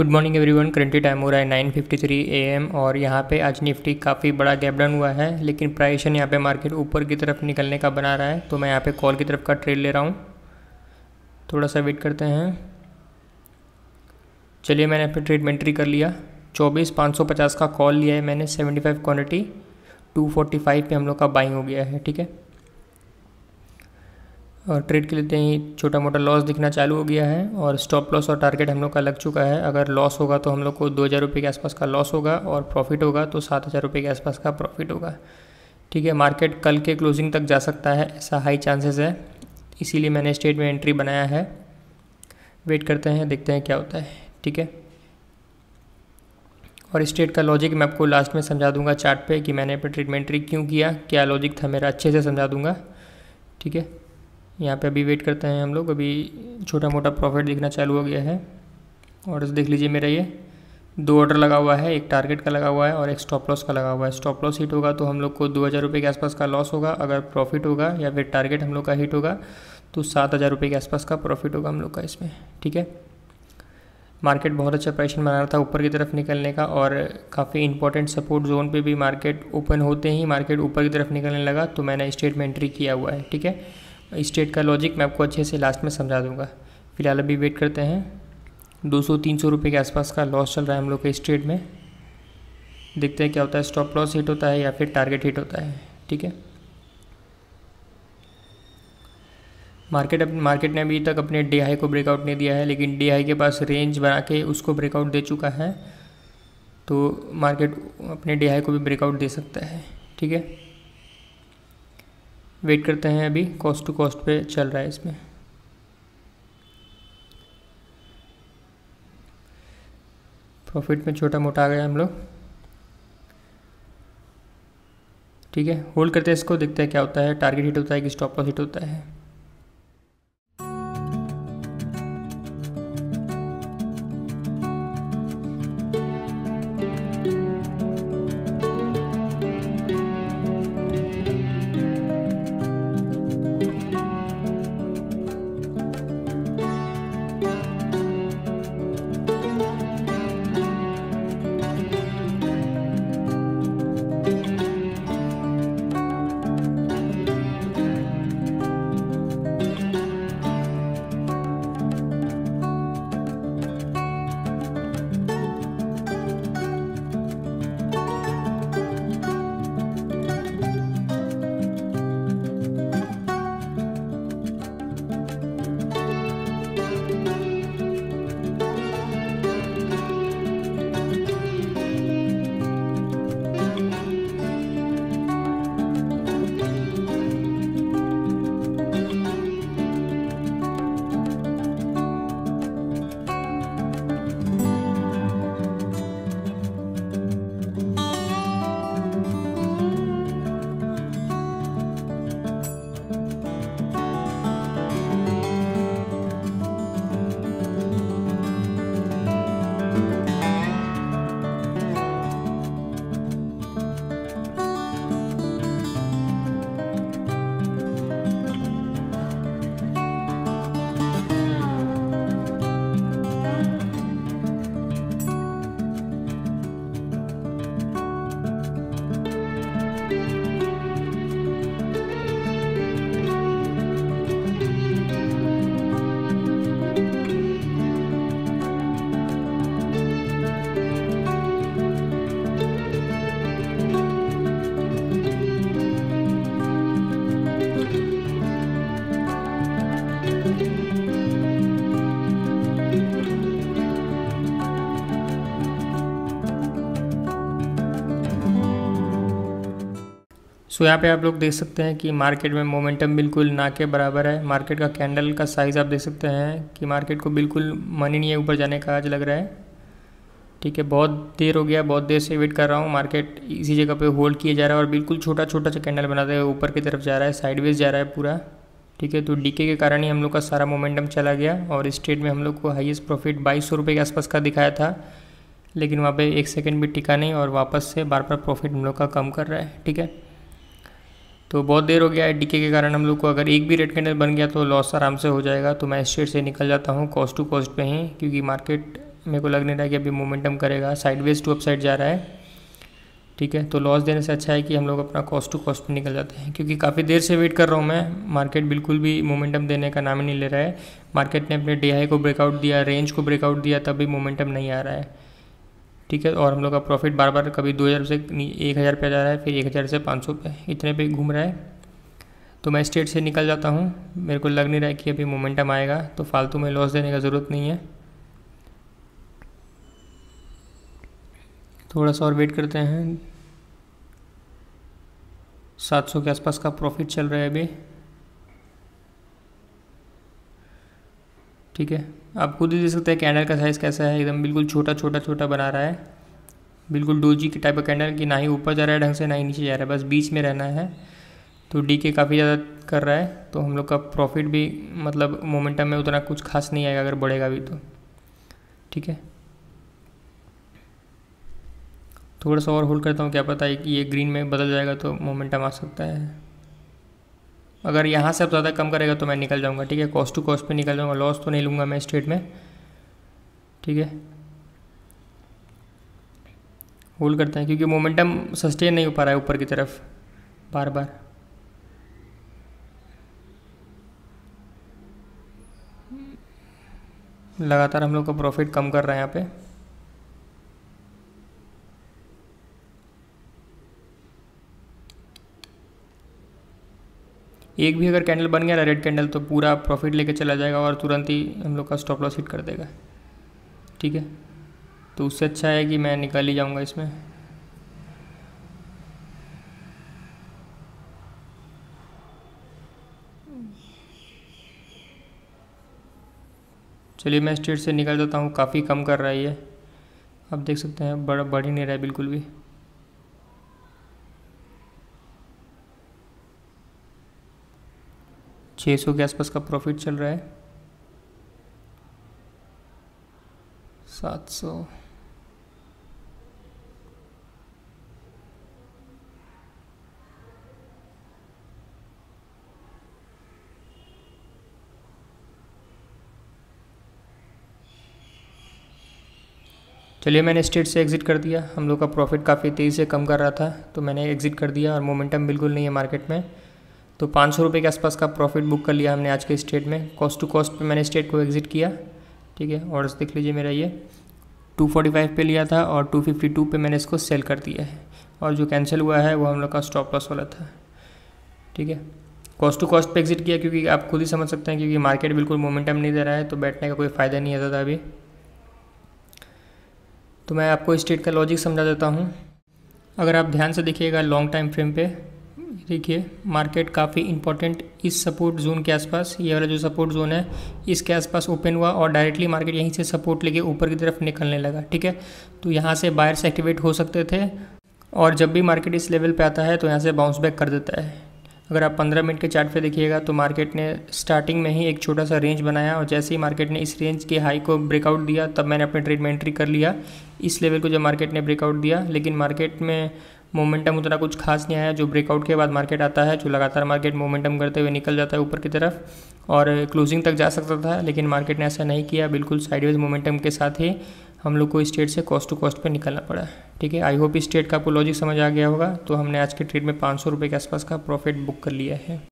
Good morning everyone. Currently time हो रहा है 9:53 AM और यहाँ पे आज निफ्टी काफ़ी बड़ा गैप डाउन हुआ है, लेकिन प्राइशन यहाँ पे मार्केट ऊपर की तरफ निकलने का बना रहा है। तो मैं यहाँ पे कॉल की तरफ का ट्रेड ले रहा हूँ, थोड़ा सा वेट करते हैं। चलिए, मैंने यहाँ पे ट्रेड में एंट्री कर लिया। 24,550 का कॉल लिया है मैंने, 75 क्वान्टिटी, 245 पे हम लोग का बाइंग हो गया है। ठीक है, और ट्रेड के लेते ही छोटा मोटा लॉस दिखना चालू हो गया है और स्टॉप लॉस और टारगेट हम लोग का लग चुका है। अगर लॉस होगा तो हम लोग को 2,000 रुपये के आसपास का लॉस होगा और प्रॉफिट होगा तो 7,000 रुपये के आसपास का प्रॉफिट होगा। ठीक है, मार्केट कल के क्लोजिंग तक जा सकता है, ऐसा हाई चांसेस है, इसीलिए मैंने स्ट्रेट में एंट्री बनाया है। वेट करते हैं, देखते हैं क्या होता है। ठीक है, और स्ट्रेट का लॉजिक मैं आपको लास्ट में समझा दूंगा चार्ट पे कि मैंने ट्रेड में एंट्री क्यों किया, क्या लॉजिक था मेरा, अच्छे से समझा दूंगा। ठीक है, यहाँ पे अभी वेट करते हैं हम लोग। अभी छोटा मोटा प्रॉफिट दिखना चालू हो गया है और देख लीजिए मेरा ये 2 ऑर्डर लगा हुआ है, एक टारगेट का लगा हुआ है और एक स्टॉप लॉस का लगा हुआ है। स्टॉप लॉस हिट होगा तो हम लोग को 2,000 रुपये के आसपास का लॉस होगा, अगर प्रॉफिट होगा या फिर टारगेट हम लोग का हिट होगा तो 7,000 रुपये के आसपास का प्रॉफिट होगा हम लोग का इसमें। ठीक है, मार्केट बहुत अच्छा प्राइशन बना रहा था ऊपर की तरफ निकलने का और काफ़ी इंपॉर्टेंट सपोर्ट जोन पे भी मार्केट ओपन होते ही मार्केट ऊपर की तरफ निकलने लगा, तो मैंने स्ट्रेट में एंट्री किया हुआ है। ठीक है, स्ट्रेट का लॉजिक मैं आपको अच्छे से लास्ट में समझा दूंगा। फिलहाल अभी वेट करते हैं। 200-300 रुपये के आसपास का लॉस चल रहा है हम लोग के स्ट्रेट में, देखते हैं क्या होता है, स्टॉप लॉस हिट होता है या फिर टारगेट हिट होता है। ठीक है, मार्केट ने अभी तक अपने डे हाई को ब्रेकआउट नहीं दिया है, लेकिन डे हाई के पास रेंज बना के उसको ब्रेकआउट दे चुका है, तो मार्केट अपने डे हाई को भी ब्रेकआउट दे सकता है। ठीक है, वेट करते हैं। अभी कॉस्ट टू कॉस्ट पे चल रहा है इसमें। प्रॉफिट में छोटा मोटा आ गया हम लोग। ठीक है, होल्ड करते हैं इसको, देखते हैं क्या होता है, टारगेट हिट होता है कि स्टॉप लॉस हिट होता है। सो यहाँ पे आप लोग देख सकते हैं कि मार्केट में मोमेंटम बिल्कुल ना के बराबर है। मार्केट का कैंडल का साइज़ आप देख सकते हैं कि मार्केट को बिल्कुल मन ही नहीं है ऊपर जाने का, आज लग रहा है। ठीक है, बहुत देर हो गया, बहुत देर से वेट कर रहा हूँ। मार्केट इसी जगह पे होल्ड किए जा रहा है और बिल्कुल छोटा छोटा सा कैंडल बनाते हुए ऊपर की तरफ जा रहा है, साइडवेज जा रहा है पूरा। ठीक है, तो डीके के कारण ही हम लोग का सारा मोमेंटम चला गया और इस ट्रेड में हम लोग को हाईएस्ट प्रॉफिट 2200 रुपये के आसपास का दिखाया था, लेकिन वहाँ पे 1 सेकंड भी टिका नहीं और वापस से बार बार प्रॉफिट हम लोग का कम कर रहा है। ठीक है, तो बहुत देर हो गया है डीके के कारण हम लोग को। अगर एक भी रेड कैंडल बन गया तो लॉस आराम से हो जाएगा, तो मैं इस ट्रेड से निकल जाता हूँ कॉस्ट टू कॉस्ट पे ही, क्योंकि मार्केट मेरे को लग नहीं रहा है कि अभी मोमेंटम करेगा, साइडवेज टू अपसाइड जा रहा है। ठीक है, तो लॉस देने से अच्छा है कि हम लोग अपना कॉस्ट टू कॉस्ट पे निकल जाते हैं, क्योंकि काफ़ी देर से वेट कर रहा हूँ मैं, मार्केट बिल्कुल भी मोमेंटम देने का नाम ही नहीं ले रहा है। मार्केट ने अपने डे हाई को ब्रेकआउट दिया, रेंज को ब्रेकआउट दिया, तब भी मोमेंटम नहीं आ रहा है। ठीक है, और हम लोग का प्रॉफिट बार बार कभी 2000 से 1000 पे जा रहा है, फिर 1000 से 500 पे, इतने पे घूम रहा है। तो मैं स्ट्रेट से निकल जाता हूँ, मेरे को लग नहीं रहा है कि अभी मोमेंटम आएगा, तो फालतू में लॉस देने का ज़रूरत नहीं है। थोड़ा सा और वेट करते हैं। 700 के आसपास का प्रॉफिट चल रहा है अभी। ठीक है, आप खुद ही देख सकते हैं कैंडल का साइज़ कैसा है, एकदम बिल्कुल छोटा छोटा छोटा बना रहा है, बिल्कुल डोजी की टाइप का कैंडल कि ना ही ऊपर जा रहा है ढंग से, ना ही नीचे जा रहा है, बस बीच में रहना है। तो डी के काफ़ी ज़्यादा कर रहा है, तो हम लोग का प्रॉफिट भी मतलब मोमेंटम में उतना कुछ खास नहीं आएगा अगर बढ़ेगा भी तो। ठीक है, थोड़ा सा और होल्ड करता हूँ, क्या पता है कि ये ग्रीन में बदल जाएगा तो मोमेंटम आ सकता है। अगर यहाँ से अब ज़्यादा कम करेगा तो मैं निकल जाऊँगा। ठीक है, कॉस्ट टू कॉस्ट पे निकल जाऊँगा, लॉस तो नहीं लूँगा मैं स्ट्रेट में। ठीक है, होल्ड करते हैं क्योंकि मोमेंटम सस्टेन नहीं हो पा रहा है ऊपर की तरफ बार बार। लगातार हम लोग का प्रॉफिट कम कर रहे हैं यहाँ पे। एक भी अगर कैंडल बन गया ना रेड कैंडल, तो पूरा प्रॉफिट लेके चला जाएगा और तुरंत ही हम लोग का स्टॉप लॉस हिट कर देगा। ठीक है, तो उससे अच्छा है कि मैं निकल ही जाऊंगा इसमें। चलिए मैं स्ट्रेट से निकल जाता हूँ, काफ़ी कम कर रहा है ये, अब देख सकते हैं बढ़ ही नहीं रहा है बिल्कुल भी। $600 के आसपास का प्रॉफिट चल रहा है। 700, चलिए मैंने स्ट्रेट से एग्ज़िट कर दिया। हम लोग का प्रॉफिट काफ़ी तेज़ी से कम कर रहा था, तो मैंने एग्ज़िट कर दिया और मोमेंटम बिल्कुल नहीं है मार्केट में। तो 500 रुपये के आसपास का प्रॉफिट बुक कर लिया हमने आज के स्ट्रेट में। कॉस्ट टू कॉस्ट पे मैंने स्ट्रेट को एग्ज़िट किया। ठीक है, और देख लीजिए मेरा ये 245 पे लिया था और 252 पे मैंने इसको सेल कर दिया है, और जो कैंसिल हुआ है वो हम लोग का स्टॉप लॉस वाला था। ठीक है, कॉस्ट टू कॉस्ट पे एग्ज़िट किया क्योंकि आप खुद ही समझ सकते हैं, क्योंकि मार्केट बिल्कुल मोमेंटम नहीं दे रहा है, तो बैठने का कोई फ़ायदा नहीं है ज़्यादा अभी। तो मैं आपको स्ट्रेट का लॉजिक समझा देता हूँ। अगर आप ध्यान से देखिएगा लॉन्ग टाइम फ्रेम पे, देखिए मार्केट काफ़ी इंपॉर्टेंट इस सपोर्ट जोन के आसपास, ये वाला जो सपोर्ट जोन है इसके आसपास ओपन हुआ और डायरेक्टली मार्केट यहीं से सपोर्ट लेके ऊपर की तरफ निकलने लगा। ठीक है, तो यहाँ से बायर्स एक्टिवेट हो सकते थे, और जब भी मार्केट इस लेवल पे आता है तो यहाँ से बाउंस बैक कर देता है। अगर आप 15 मिनट के चार्ट पे देखिएगा तो मार्केट ने स्टार्टिंग में ही एक छोटा सा रेंज बनाया, और जैसे ही मार्केट ने इस रेंज के हाई को ब्रेकआउट दिया तब मैंने अपने ट्रेड में एंट्री कर लिया इस लेवल को जब मार्केट ने ब्रेकआउट दिया। लेकिन मार्केट में मोमेंटम उतना कुछ खास नहीं आया। जो ब्रेकआउट के बाद मार्केट आता है, जो लगातार मार्केट मोमेंटम करते हुए निकल जाता है ऊपर की तरफ और क्लोजिंग तक जा सकता था, लेकिन मार्केट ने ऐसा नहीं किया। बिल्कुल साइडवेज मोमेंटम के साथ ही हम लोग को स्ट्रेट से कॉस्ट टू कॉस्ट पे निकलना पड़ा। ठीक है, आई होप इस ट्रेड का आपको लॉजिक समझ आ गया होगा। तो हमने आज के ट्रेड में 500 रुपये के आसपास का प्रॉफिट बुक कर लिया है।